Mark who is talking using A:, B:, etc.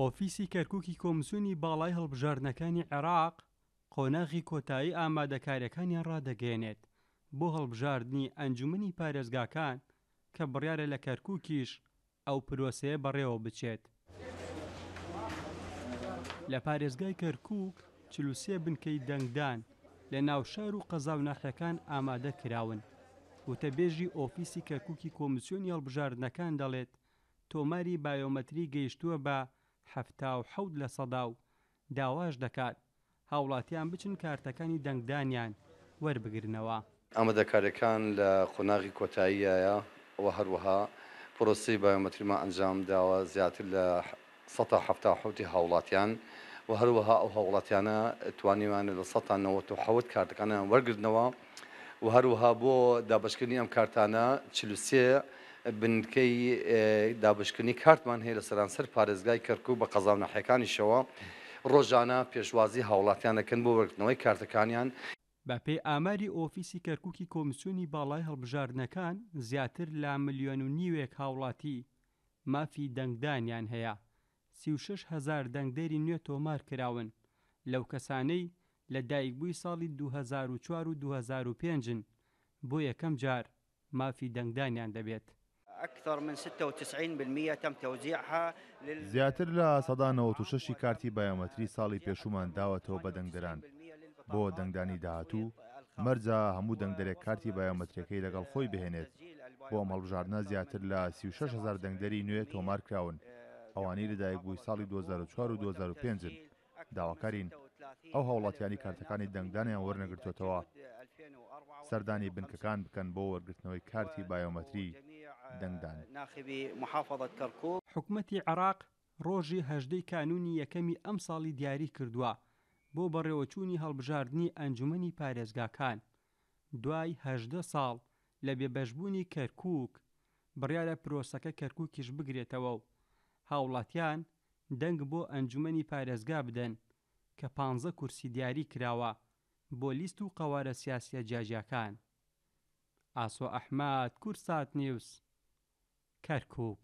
A: ئۆفیسی کەرکووکی کۆمسیۆنی باڵای هەڵبژاردنەکانی عێراق قۆناغی کۆتایی ئامادەکاریەکانیان ڕادەگەیەنێت بۆ هەڵبژاردنی ئەنجومەنی پارێزگاکان کە بڕیارە لە کەرکووکیش ئەو پرۆسەیە بەڕێوە بچێت. لە پارێزگای کەرکووک 43 بنکەی دەنگدان لە ناوشار و قەزاو ناحیەکان ئامادە کراون. وتەبێژی ئۆفیسی کەرکووکی کۆمسیۆنی هەڵبژاردنەکان دەڵێت تۆماری بایۆمەتری گەیشتووە بە 77% و داواش دەکات هاوڵاتیان بچن کارتەکانی دەنگدانیان وەربگرنەوە.
B: ئامادەکاریەکان لە قۆناغی کۆتاییایە و هەروەها پرۆسی بایۆمەتریمان ئەنجام داوە زیاتر لە 177 هاوڵاتیان و هەروەها ئەو هاوڵاتیانە توانیوانە لە 197 کارتەکانیان وەرگرتنەوە و هەروەها بۆ دابشکردنی ئەم کارتانە 43 بنکەی دابشکردنی کارتمان هەیە لە سەرانسەر پارێزگای کەرکووک بە قەزاو ناحیەکانیشەوە ڕۆژانە پێشوازی هاوڵاتیانەکەن بۆ وەرگرتنەوەی کارتەکانیان.
A: بەپێی ئاماری ئۆفیسی کەرکووکی کۆمسیۆنی باڵای هەڵبژاردنەکان زیاتر لە 1.5 ملیۆن هاوڵاتی مافی دەنگدانیان هەیە. 36,000 دەنگدەری نوێ تۆمار کراون. لەو کەسانەی لە دایکبووی ساڵی 2004 و 2005ن بۆ یەکەم جار مافی دەنگدانیان دەبێت.
C: أكثر من 96% تم توزيعها
D: زیاتر لە 96 کارتی بایۆمەتری ساڵی پێشومان داوەتەوە بە دەنگدەران. بۆ دەنگدانی داهاتوو مەرجە هەموو دەنگدەرێک کارتی بایۆمەتریەکەی لەگەڵ خۆی بهێنێت. بۆ ئەم هەڵبژاردنە زیاتر لە 36,000 دەنگدەری نوێ تۆمار کراون. ئەوانەی لەدایکبووی ساڵی 2004 و 2005ن داواکارین ئەو هاوڵاتیانی کارتەکانی دەنگدانیان وەرنەگرتوێتەوە سەردانی بنکەکان بکەن بۆ وەرگرتنەوەی کارتی بایۆمەتری دەنگدان.
A: حکومەتی عێراق ڕۆژی 18 کانونی یەکەمی ئەم ساڵی دیاری کردووە بۆ بەڕێوەچوونی هەڵبژاردنی ئەنجومەنی پارێزگاکان. دوای 18 ساڵ لە بێبەشبوونی کەرکووک بڕیارە پرۆسەکە کەرکووکیش بگرێتەوە و هاوڵاتیان دەنگ بۆ ئەنجومەنی پارێزگا بدەن کە 15 کورسی دیاری کراوە بۆ لیست و قەوارە سیاسیە جیاجیاکان. ئاسۆ ئەحمەد، کورسات نیوز، کەرکووک.